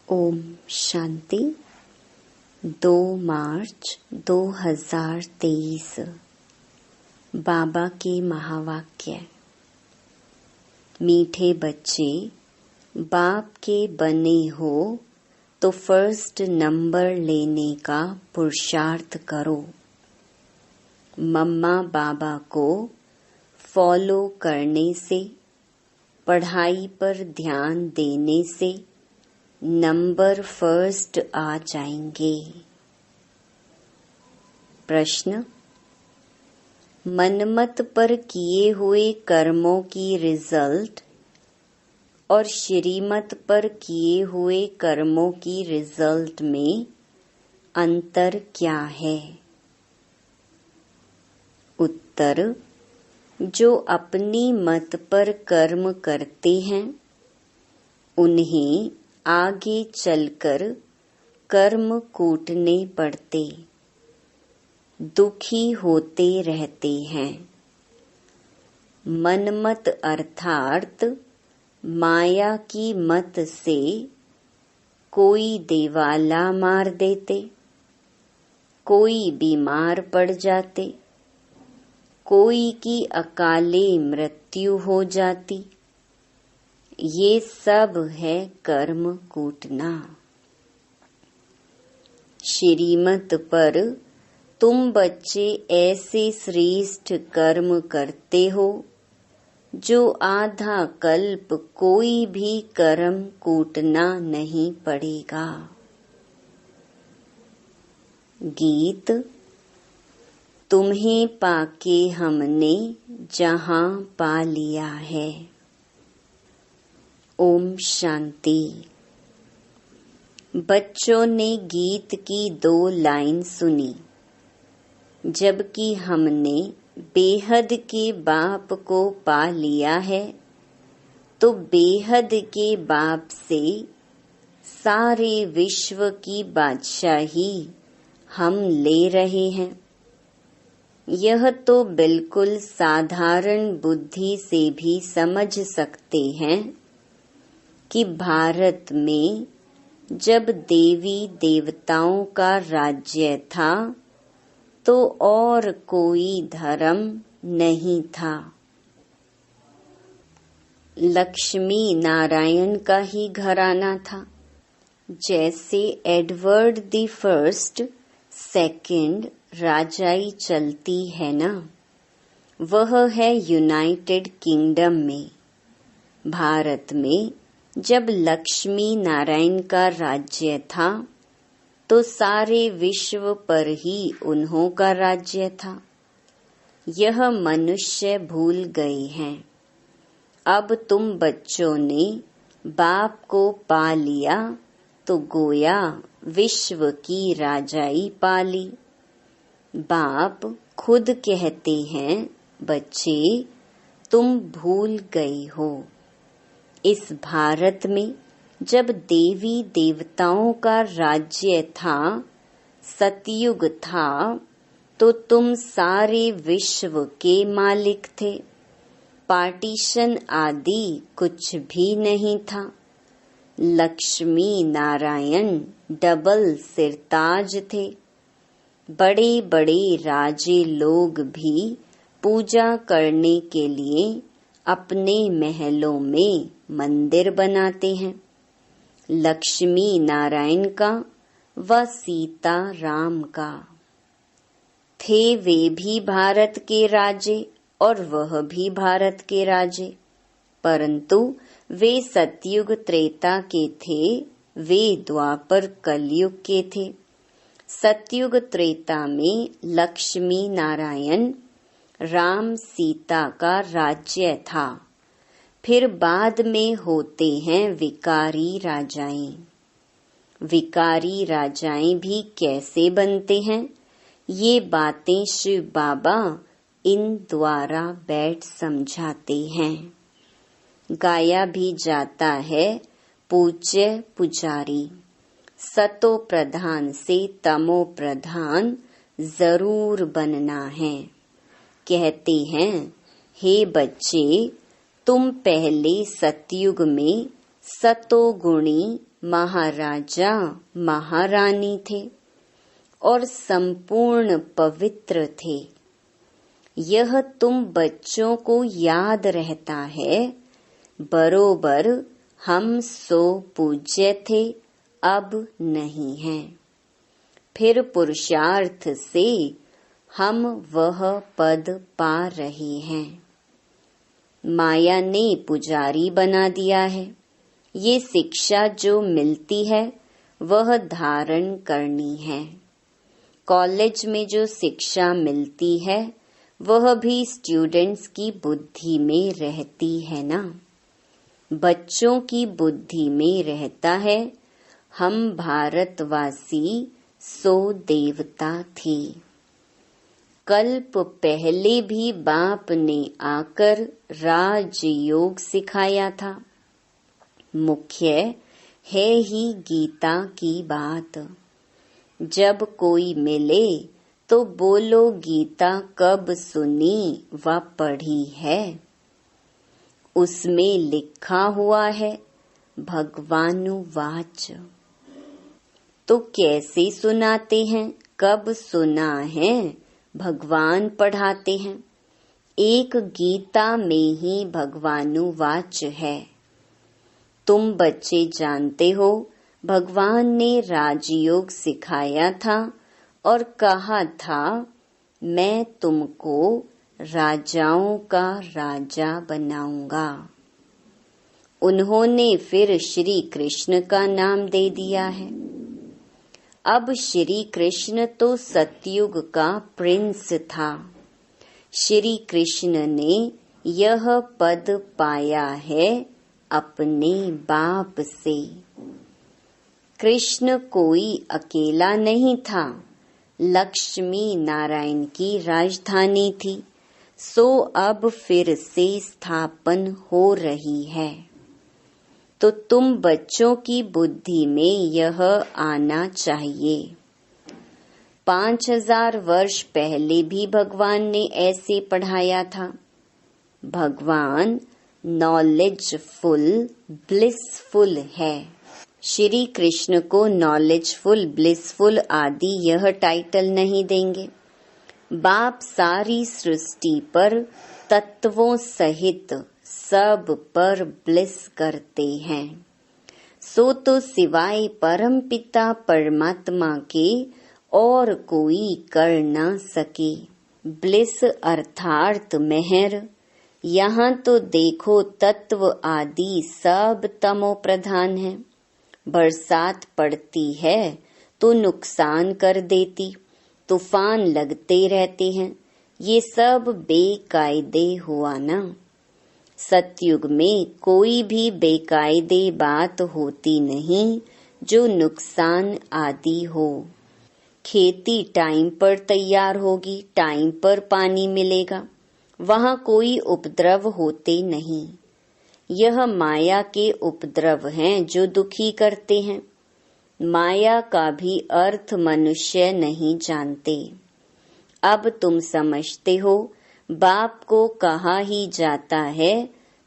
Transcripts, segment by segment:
ओम शांति। 2 मार्च 2023 बाबा के महावाक्य। मीठे बच्चे, बाप के बने हो तो फर्स्ट नंबर लेने का पुरुषार्थ करो। मम्मा बाबा को फॉलो करने से, पढ़ाई पर ध्यान देने से नंबर फर्स्ट आ जाएंगे। प्रश्न: मनमत पर किए हुए कर्मों की रिजल्ट और श्रीमत पर किए हुए कर्मों की रिजल्ट में अंतर क्या है? उत्तर: जो अपनी मत पर कर्म करते हैं उन्हें आगे चलकर कर्म कूटने पड़ते, दुखी होते रहते हैं। मनमत अर्थात माया की मत से कोई देवाला मार देते, कोई बीमार पड़ जाते, कोई की अकाले मृत्यु हो जाती। ये सब है कर्म कूटना। श्रीमत पर तुम बच्चे ऐसे श्रेष्ठ कर्म करते हो जो आधा कल्प कोई भी कर्म कूटना नहीं पड़ेगा। गीत: तुम्हें पाके हमने जहां पा लिया है। ओम शांति। बच्चों ने गीत की 2 लाइन सुनी। जबकि हमने बेहद के बाप को पा लिया है, तो बेहद के बाप से सारे विश्व की बादशाही हम ले रहे हैं। यह तो बिल्कुल साधारण बुद्धि से भी समझ सकते हैं कि भारत में जब देवी देवताओं का राज्य था तो और कोई धर्म नहीं था। लक्ष्मी नारायण का ही घराना था। जैसे एडवर्ड द फर्स्ट, सेकंड राजाई चलती है ना, वह है यूनाइटेड किंगडम में। भारत में जब लक्ष्मी नारायण का राज्य था तो सारे विश्व पर ही उन्हों का राज्य था। यह मनुष्य भूल गए हैं। अब तुम बच्चों ने बाप को पा लिया तो गोया विश्व की राजाई पा ली। बाप खुद कहते हैं, बच्चे तुम भूल गए हो। इस भारत में जब देवी देवताओं का राज्य था, सतयुग था, तो तुम सारे विश्व के मालिक थे। पार्टीशन आदि कुछ भी नहीं था। लक्ष्मी नारायण डबल सिरताज थे। बड़े बड़े राजे लोग भी पूजा करने के लिए अपने महलों में मंदिर बनाते हैं। लक्ष्मी नारायण का व सीता राम का। थे वे भी भारत के राजे और वह भी भारत के राजे, परंतु वे सतयुग त्रेता के थे, वे द्वापर कलयुग के थे। सतयुग त्रेता में लक्ष्मी नारायण राम सीता का राज्य था। फिर बाद में होते हैं विकारी राजाएं। विकारी राजाएं भी कैसे बनते हैं, ये बातें शिव बाबा इन द्वारा बैठ समझाते हैं। गाया भी जाता है, पूज्य पुजारी सतो प्रधान से तमो प्रधान जरूर बनना है। कहते हैं, हे बच्चे, तुम पहले सतयुग में सतोगुणी महाराजा महारानी थे और संपूर्ण पवित्र थे। यह तुम बच्चों को याद रहता है। बरोबर हम सो पूज्य थे, अब नहीं हैं। फिर पुरुषार्थ से हम वह पद पा रहे हैं। माया ने पुजारी बना दिया है। ये शिक्षा जो मिलती है वह धारण करनी है। कॉलेज में जो शिक्षा मिलती है वह भी स्टूडेंट्स की बुद्धि में रहती है ना, बच्चों की बुद्धि में रहता है। हम भारतवासी सो देवता थे। कल्प पहले भी बाप ने आकर राजयोग सिखाया था। मुख्य है ही गीता की बात। जब कोई मिले तो बोलो गीता कब सुनी व पढ़ी है। उसमें लिखा हुआ है भगवानुवाच। तो कैसे सुनाते हैं, कब सुना है, भगवान पढ़ाते हैं। एक गीता में ही भगवानुवाच है। तुम बच्चे जानते हो भगवान ने राजयोग सिखाया था और कहा था मैं तुमको राजाओं का राजा बनाऊंगा। उन्होंने फिर श्री कृष्ण का नाम दे दिया है। अब श्री कृष्ण तो सतयुग का प्रिंस था। श्री कृष्ण ने यह पद पाया है अपने बाप से। कृष्ण कोई अकेला नहीं था, लक्ष्मी नारायण की राजधानी थी। सो अब फिर से स्थापन हो रही है। तो तुम बच्चों की बुद्धि में यह आना चाहिए। 5000 वर्ष पहले भी भगवान ने ऐसे पढ़ाया था। भगवान नॉलेजफुल ब्लिसफुल है। श्री कृष्ण को नॉलेजफुल ब्लिसफुल आदि यह टाइटल नहीं देंगे। बाप सारी सृष्टि पर तत्वों सहित सब पर ब्लिस करते हैं। सो तो सिवाय परम पिता परमात्मा के और कोई कर न सके। ब्लिस अर्थात मेहर। यहाँ तो देखो तत्व आदि सब तमो प्रधान है। बरसात पड़ती है तो नुकसान कर देती, तूफान लगते रहते हैं। ये सब बेकायदे हुआ ना। सतयुग में कोई भी बेकायदे बात होती नहीं जो नुकसान आदि हो। खेती टाइम पर तैयार होगी, टाइम पर पानी मिलेगा, वहाँ कोई उपद्रव होते नहीं। यह माया के उपद्रव हैं जो दुखी करते हैं। माया का भी अर्थ मनुष्य नहीं जानते। अब तुम समझते हो, बाप को कहा ही जाता है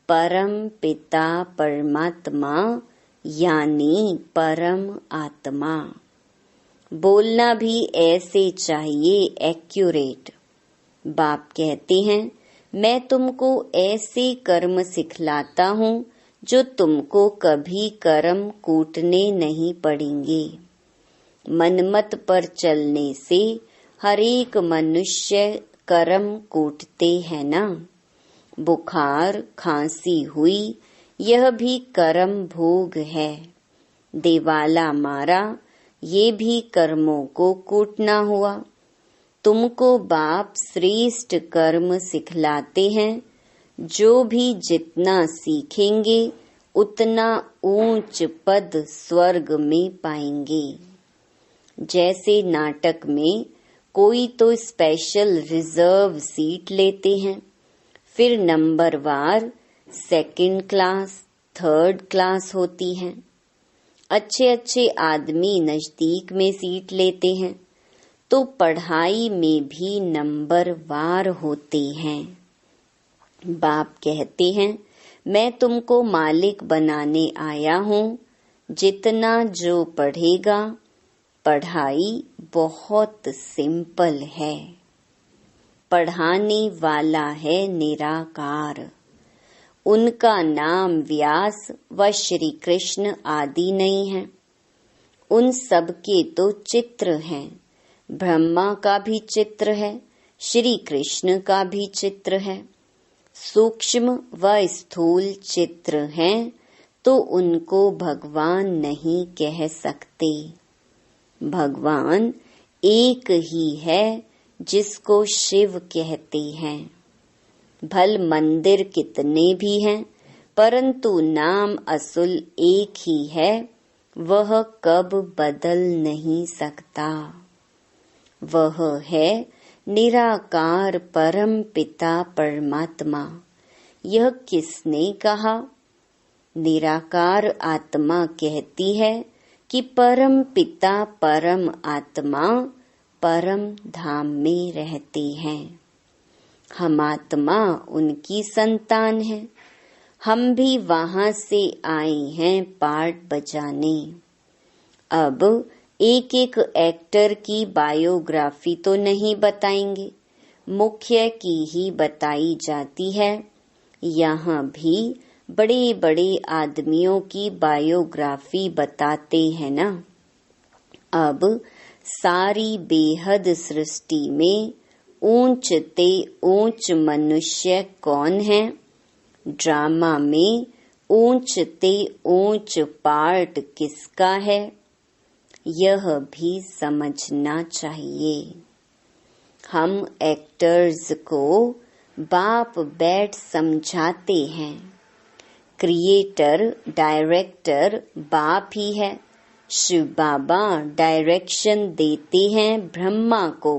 परम पिता परमात्मा यानी परम आत्मा। बोलना भी ऐसे चाहिए एक्यूरेट। बाप कहते हैं मैं तुमको ऐसे कर्म सिखलाता हूँ जो तुमको कभी कर्म कूटने नहीं पड़ेंगे। मनमत पर चलने से हरेक मनुष्य कर्म कूटते हैं ना। बुखार खांसी हुई, यह भी कर्म भोग है। देवाला मारा, ये भी कर्मों को कूटना हुआ। तुमको बाप श्रेष्ठ कर्म सिखलाते हैं। जो भी जितना सीखेंगे उतना ऊंच पद स्वर्ग में पाएंगे। जैसे नाटक में कोई तो स्पेशल रिजर्व सीट लेते हैं, फिर नंबरवार सेकंड क्लास, थर्ड क्लास होती हैं। अच्छे अच्छे आदमी नजदीक में सीट लेते हैं तो पढ़ाई में भी नंबरवार होते हैं। बाप कहते हैं मैं तुमको मालिक बनाने आया हूँ। जितना जो पढ़ेगा, पढ़ाई बहुत सिंपल है। पढ़ाने वाला है निराकार। उनका नाम व्यास व श्री कृष्ण आदि नहीं है। उन सब के तो चित्र हैं। ब्रह्मा का भी चित्र है, श्री कृष्ण का भी चित्र है। सूक्ष्म व स्थूल चित्र हैं, तो उनको भगवान नहीं कह सकते। भगवान एक ही है, जिसको शिव कहते हैं। भल मंदिर कितने भी हैं, परंतु नाम असुल एक ही है, वह कब बदल नहीं सकता। वह है निराकार परम पिता परमात्मा। यह किसने कहा? निराकार आत्मा कहती है कि परम पिता परम आत्मा परम धाम में रहते हैं। हम आत्मा उनकी संतान हैं। हम भी वहां से आए हैं पार्ट बजाने। अब एक एक एक्टर की बायोग्राफी तो नहीं बताएंगे, मुख्य की ही बताई जाती है। यहाँ भी बड़े बड़े आदमियों की बायोग्राफी बताते हैं ना। अब सारी बेहद सृष्टि में ऊंच ते ऊंच मनुष्य कौन है? ड्रामा में ऊंच ते ऊंच पार्ट किसका है? यह भी समझना चाहिए। हम एक्टर्स को बाप बैठ समझाते हैं। क्रिएटर डायरेक्टर बाप ही है। शिव बाबा डायरेक्शन देते हैं ब्रह्मा को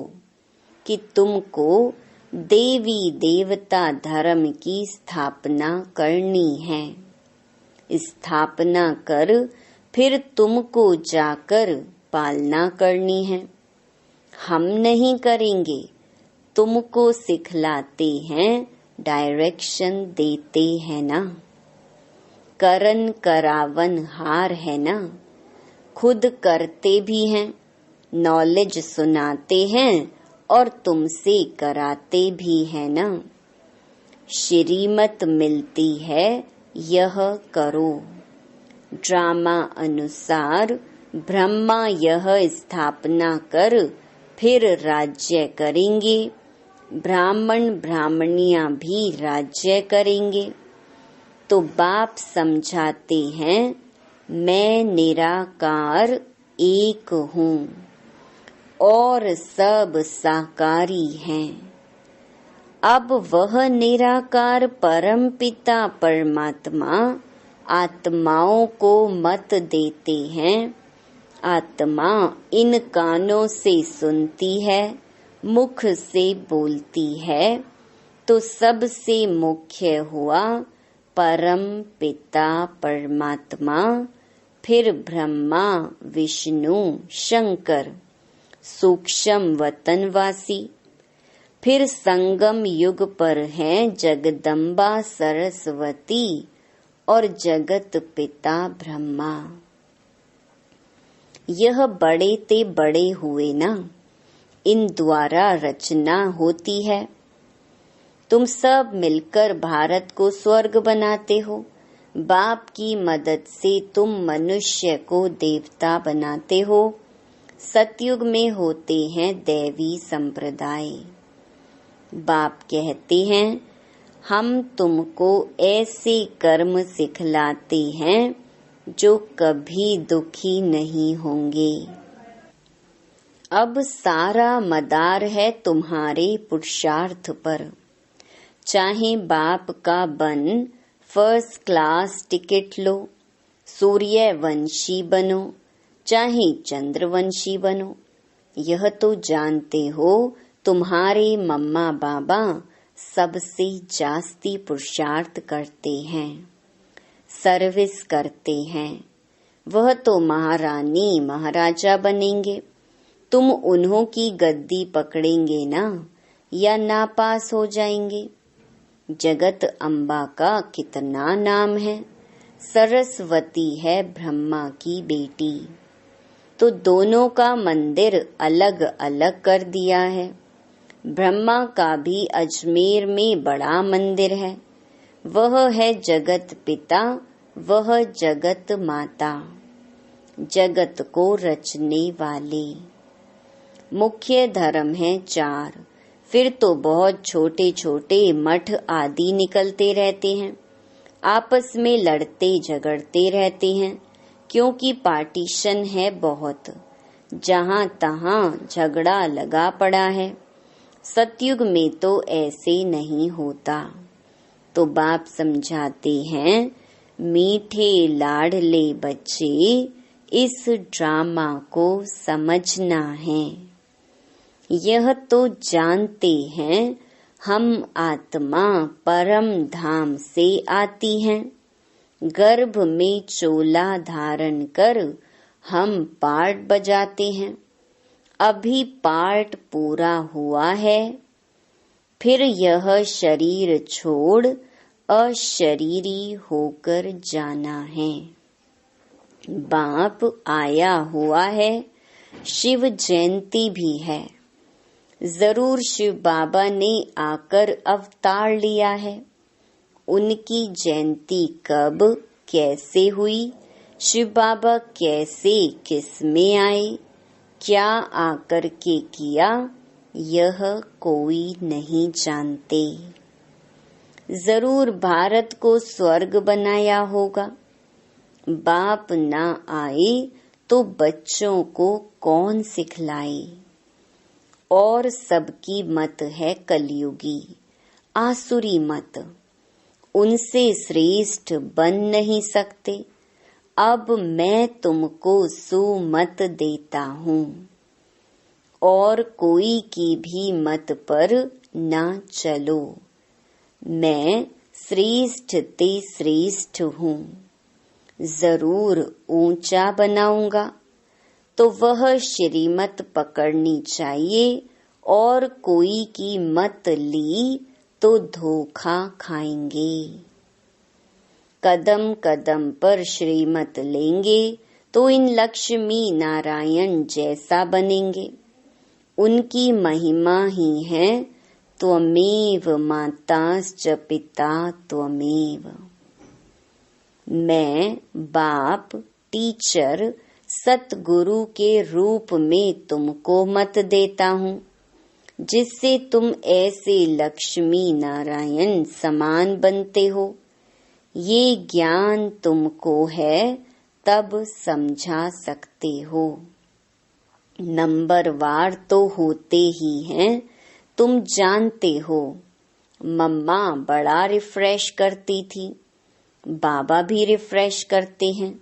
कि तुमको देवी देवता धर्म की स्थापना करनी है। स्थापना कर फिर तुमको जाकर पालना करनी है। हम नहीं करेंगे, तुमको सिखलाते हैं, डायरेक्शन देते हैं ना। करन करावन हार है ना। खुद करते भी हैं, नॉलेज सुनाते हैं और तुमसे कराते भी है ना। श्रीमत मिलती है, यह करो। ड्रामा अनुसार ब्रह्मा यह स्थापना कर फिर राज्य करेंगे। ब्राह्मण ब्राह्मणियां भी राज्य करेंगे। तो बाप समझाते हैं, मैं निराकार एक हूँ और सब साकारी हैं। अब वह निराकार परम पिता परमात्मा आत्माओं को मत देते हैं। आत्मा इन कानों से सुनती है, मुख से बोलती है, तो सबसे मुख्य हुआ परम पिता परमात्मा, फिर ब्रह्मा विष्णु शंकर सूक्ष्म वतनवासी, फिर संगम युग पर हैं जगदम्बा सरस्वती और जगत पिता ब्रह्मा। यह बड़े ते बड़े हुए ना, इन द्वारा रचना होती है। तुम सब मिलकर भारत को स्वर्ग बनाते हो। बाप की मदद से तुम मनुष्य को देवता बनाते हो। सतयुग में होते हैं दैवी संप्रदाय। बाप कहते हैं, हम तुमको ऐसे कर्म सिखलाते हैं जो कभी दुखी नहीं होंगे। अब सारा मदार है तुम्हारे पुरुषार्थ पर। चाहे बाप का बन फर्स्ट क्लास टिकट लो, सूर्यवंशी बनो, चाहे चंद्रवंशी बनो। यह तो जानते हो तुम्हारे मम्मा बाबा सबसे जास्ती पुरुषार्थ करते हैं, सर्विस करते हैं। वह तो महारानी महाराजा बनेंगे। तुम उन्हों की गद्दी पकड़ेंगे ना, या नापास हो जाएंगे। जगत अम्बा का कितना नाम है, सरस्वती है ब्रह्मा की बेटी। तो दोनों का मंदिर अलग अलग कर दिया है। ब्रह्मा का भी अजमेर में बड़ा मंदिर है, वह है जगत पिता, वह जगत माता, जगत को रचने वाले। मुख्य धर्म है 4, फिर तो बहुत छोटे छोटे मठ आदि निकलते रहते हैं, आपस में लड़ते झगड़ते रहते हैं, क्योंकि पार्टीशन है बहुत, जहाँ तहाँ झगड़ा लगा पड़ा है। सतयुग में तो ऐसे नहीं होता। तो बाप समझाते हैं, मीठे लाडले बच्चे इस ड्रामा को समझना है। यह तो जानते हैं हम आत्मा परम धाम से आती हैं। गर्भ में चोला धारण कर हम पार्ट बजाते हैं, अभी पार्ट पूरा हुआ है, फिर यह शरीर छोड़ अशरीरी होकर जाना है। बाप आया हुआ है, शिव जयंती भी है, जरूर शिव बाबा ने आकर अवतार लिया है। उनकी जयंती कब कैसे हुई, शिव बाबा कैसे किस में आए, क्या आकर के किया, यह कोई नहीं जानते। जरूर भारत को स्वर्ग बनाया होगा। बाप ना आए तो बच्चों को कौन सिखलाए। और सबकी मत है कलयुगी, आसुरी मत, उनसे श्रेष्ठ बन नहीं सकते। अब मैं तुमको सुमत देता हूँ, और कोई की भी मत पर ना चलो। मैं श्रेष्ठ ते श्रेष्ठ हूँ, जरूर ऊंचा बनाऊंगा। तो वह श्रीमत पकड़नी चाहिए, और कोई की मत ली तो धोखा खाएंगे। कदम कदम पर श्रीमत लेंगे तो इन लक्ष्मी नारायण जैसा बनेंगे। उनकी महिमा ही है त्वमेव माताश्च पिता त्वमेव। मैं बाप टीचर सतगुरु के रूप में तुमको मत देता हूँ, जिससे तुम ऐसे लक्ष्मी नारायण समान बनते हो। ये ज्ञान तुमको है तब समझा सकते हो। नंबरवार तो होते ही हैं, तुम जानते हो। मम्मा बड़ा रिफ्रेश करती थी, बाबा भी रिफ्रेश करते हैं,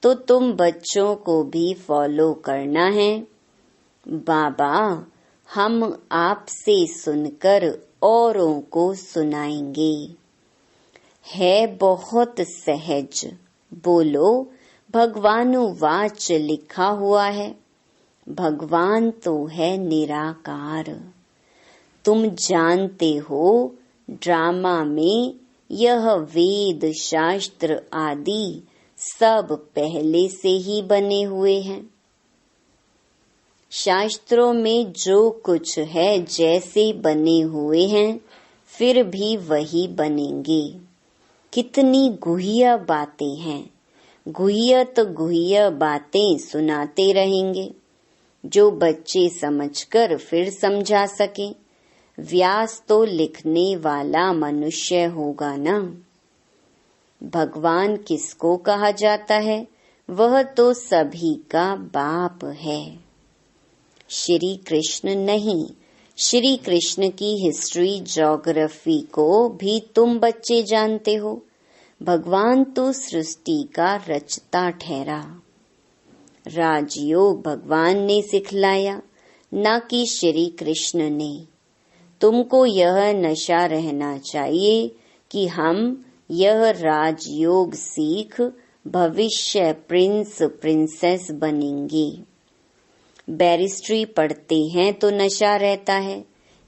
तो तुम बच्चों को भी फॉलो करना है। बाबा हम आपसे सुनकर औरों को सुनाएंगे। है बहुत सहज, बोलो भगवानुवाच लिखा हुआ है। भगवान तो है निराकार। तुम जानते हो ड्रामा में यह वेद शास्त्र आदि सब पहले से ही बने हुए हैं। शास्त्रों में जो कुछ है जैसे बने हुए हैं, फिर भी वही बनेंगे। कितनी गुह्य बातें हैं, गुह्य बातें सुनाते रहेंगे, जो बच्चे समझकर फिर समझा सके। व्यास तो लिखने वाला मनुष्य होगा ना। भगवान किसको कहा जाता है, वह तो सभी का बाप है, श्री कृष्ण नहीं। श्री कृष्ण की हिस्ट्री ज्योग्राफी को भी तुम बच्चे जानते हो। भगवान तो सृष्टि का रचता ठहरा। राजयोग भगवान ने सिखलाया, न कि श्री कृष्ण ने। तुमको यह नशा रहना चाहिए कि हम यह राजयोग सीख भविष्य प्रिंस प्रिंसेस बनेंगे। बैरिस्ट्री पढ़ते हैं तो नशा रहता है,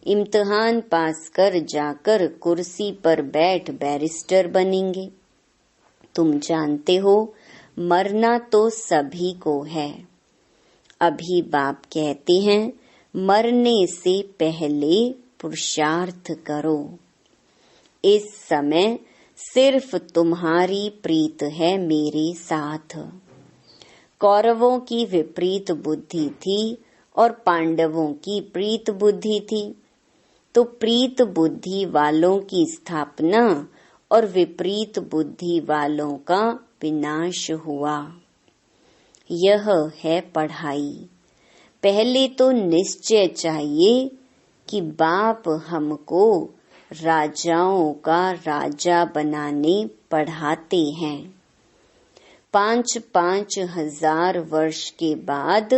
इम्तिहान पास कर जाकर कुर्सी पर बैठ बैरिस्टर बनेंगे। तुम जानते हो मरना तो सभी को है। अभी बाप कहते हैं मरने से पहले पुरुषार्थ करो। इस समय सिर्फ तुम्हारी प्रीत है मेरे साथ। कौरवों की विपरीत बुद्धि थी और पांडवों की प्रीत बुद्धि थी, तो प्रीत बुद्धि वालों की स्थापना और विपरीत बुद्धि वालों का विनाश हुआ। यह है पढ़ाई। पहले तो निश्चय चाहिए कि बाप हमको राजाओं का राजा बनाने पढ़ाते हैं। 5-5 हजार वर्ष के बाद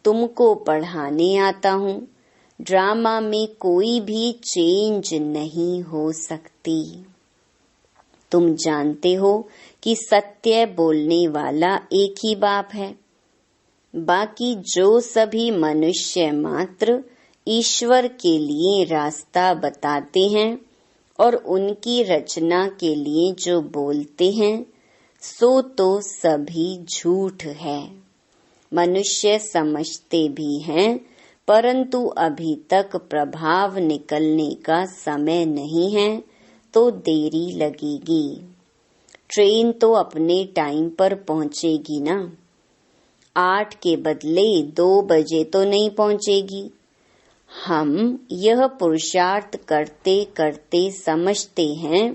तुमको पढ़ाने आता हूँ। ड्रामा में कोई भी चेंज नहीं हो सकती। तुम जानते हो कि सत्य बोलने वाला एक ही बाप है। बाकी जो सभी मनुष्य मात्र ईश्वर के लिए रास्ता बताते हैं और उनकी रचना के लिए जो बोलते हैं सो तो सभी झूठ है। मनुष्य समझते भी हैं, परंतु अभी तक प्रभाव निकलने का समय नहीं है, तो देरी लगेगी। ट्रेन तो अपने टाइम पर पहुंचेगी ना। 8 के बदले 2 बजे तो नहीं पहुंचेगी। हम यह पुरुषार्थ करते करते समझते हैं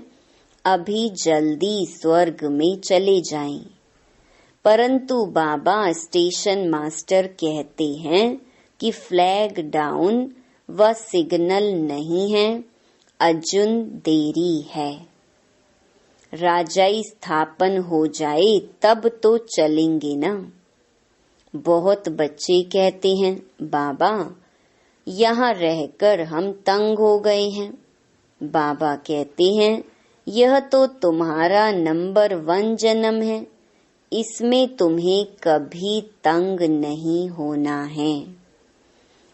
अभी जल्दी स्वर्ग में चले जाएं, परंतु बाबा स्टेशन मास्टर कहते हैं कि फ्लैग डाउन व सिग्नल नहीं है, अजुन देरी है। राजाई स्थापन हो जाए तब तो चलेंगे ना। बहुत बच्चे कहते हैं बाबा यहाँ रहकर हम तंग हो गए हैं। बाबा कहते हैं यह तो तुम्हारा नंबर 1 जन्म है, इसमें तुम्हें कभी तंग नहीं होना है।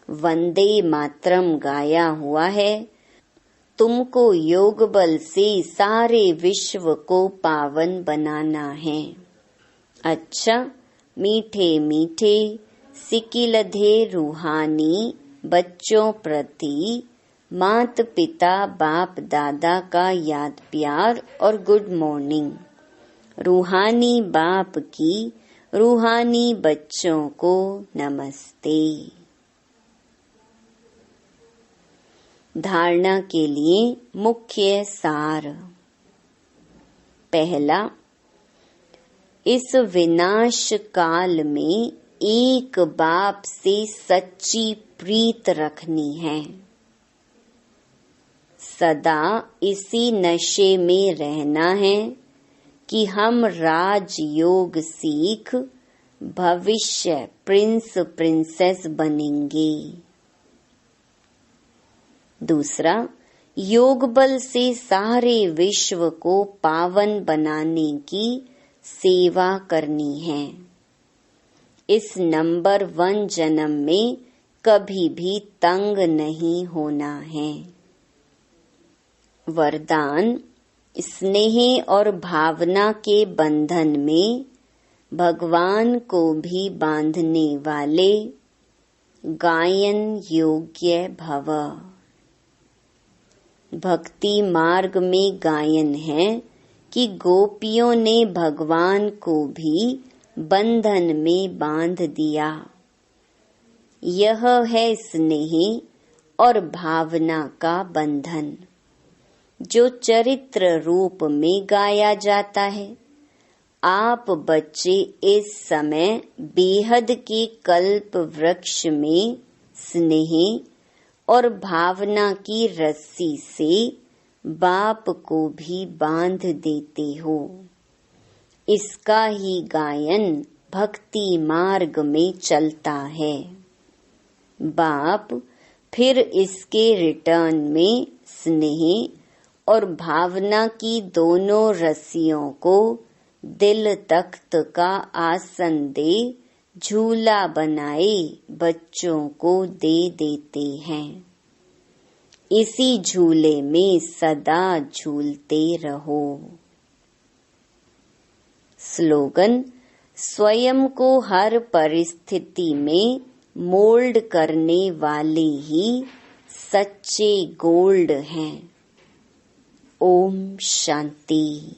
वंदे मातरम गाया हुआ है, तुमको योग बल से सारे विश्व को पावन बनाना है। अच्छा, मीठे मीठे सिकिलधे रूहानी बच्चों प्रति मात पिता बाप दादा का याद प्यार और गुड मॉर्निंग। रूहानी बाप की रूहानी बच्चों को नमस्ते। धारणा के लिए मुख्य सार। पहला, इस विनाश काल में एक बाप से सच्ची प्रीत रखनी है। सदा इसी नशे में रहना है कि हम राजयोग सीख भविष्य प्रिंस प्रिंसेस बनेंगे। दूसरा, योग बल से सारे विश्व को पावन बनाने की सेवा करनी है। इस नंबर 1 जन्म में कभी भी तंग नहीं होना है। वरदान, स्नेह और भावना के बंधन में भगवान को भी बांधने वाले गायन योग्य भव। भक्ति मार्ग में गायन है कि गोपियों ने भगवान को भी बंधन में बांध दिया। यह है स्नेह और भावना का बंधन जो चरित्र रूप में गाया जाता है। आप बच्चे इस समय बेहद के कल्प वृक्ष में स्नेह और भावना की रस्सी से बाप को भी बांध देते हो। इसका ही गायन भक्ति मार्ग में चलता है। बाप फिर इसके रिटर्न में स्नेह और भावना की दोनों रस्सियों को दिल तख्त का आसन दे झूला बनाए बच्चों को दे देते हैं। इसी झूले में सदा झूलते रहो। स्लोगन: स्वयं को हर परिस्थिति में मोल्ड करने वाले ही सच्चे गोल्ड हैं। ओम शांति।